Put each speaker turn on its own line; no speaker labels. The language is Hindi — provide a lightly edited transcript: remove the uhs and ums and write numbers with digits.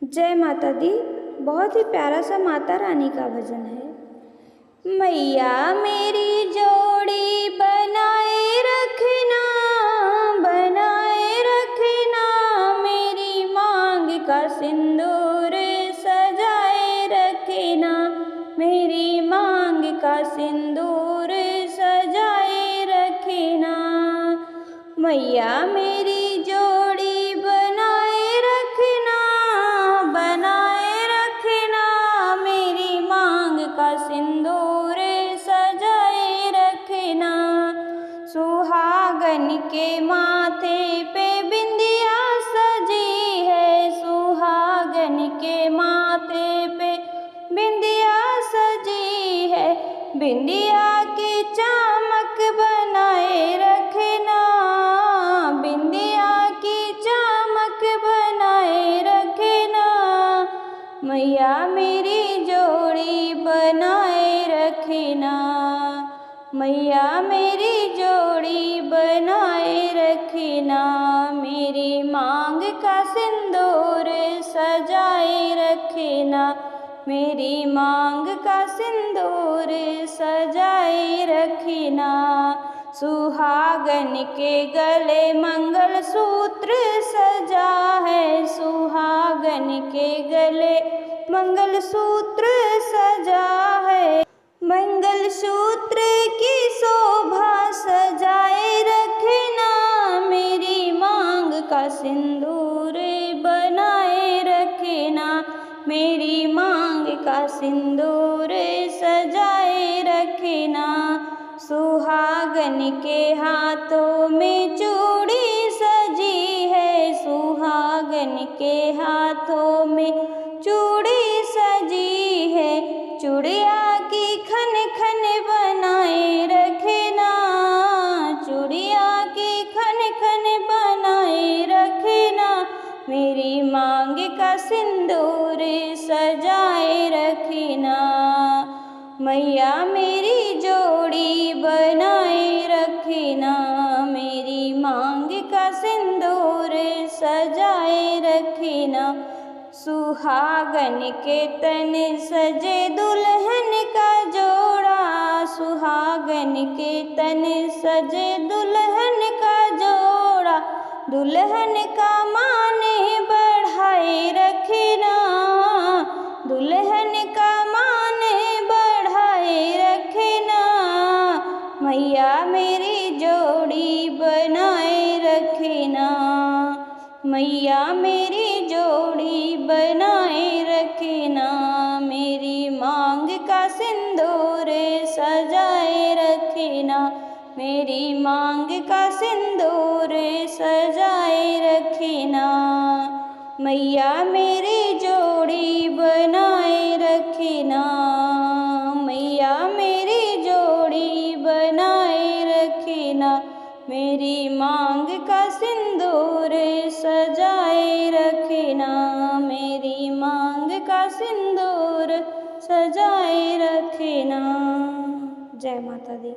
जय माता दी। बहुत ही प्यारा सा माता रानी का भजन है। मैया मेरी जोड़ी बनाए रखना, बनाए रखना, मेरी मांग का सिंदूर सजाए रखना, मेरी मांग का सिंदूर सजाए रखना। मैया मेरी जोड़ी बनाए रखना, बनाए रखना, मेरी मांग का सिंदूर सजाए रखना। सुहागन के माथे पे बिंदिया सजी है, सुहागन के माथे पे बिंदिया सजी है, बिंदिया की चमक बनाए रखना, बिंदिया की चमक बनाए रखना। मैया मेरी जोड़ी बनाए रखना, मैया मेरी जोड़ी बनाए रखना, मेरी मांग का सिंदूर सजाए रखना, मेरी मांग का सिंदूर सजाए रखना। सुहागन के गले मंगल सूत्र सजा है, सुहागन के गले मंगल सूत्र सजा है, मंगल सूत्र की शोभा सजाए रखना, मेरी मांग का सिंदूर बनाए रखना, मेरी मांग का सिंदूर सजाए रखना। सुहागन के हाथों में चूड़ी सजी है, सुहागन के हाथों में चूड़ी सजी है, चूड़िया की खन खन बनाए रखना, चूड़िया की खन खन बनाए रखना, मेरी मांग का सिंदूर सजाए रखना। मैया मेरी जोड़ी बनाए रखना, मेरी मांग का सिंदूर सजाए रखना। सुहागन के तन सजे दुल्हन का जोड़ा, सुहागन के तन सजे दुल्हन का जोड़ा, दुल्हन का मान बढ़ाए रखना, दुल्हन का मान बढ़ाए रखना। मैया मेरी जोड़ी बनाए रखना, मैया मेरी जोड़ी बनाए रखना, मेरी मांग का सिंदूर सजाए रखना, मेरी मांग का सिंदूर सजाए रखना। मैया मेरी जोड़ी बनाए रखना, मैया मेरी जोड़ी बनाए रखना, मेरी मांग का सिंदूर सजाए रखना, मेरी मांग का सिंदूर सजाए रखना। जय माता दी।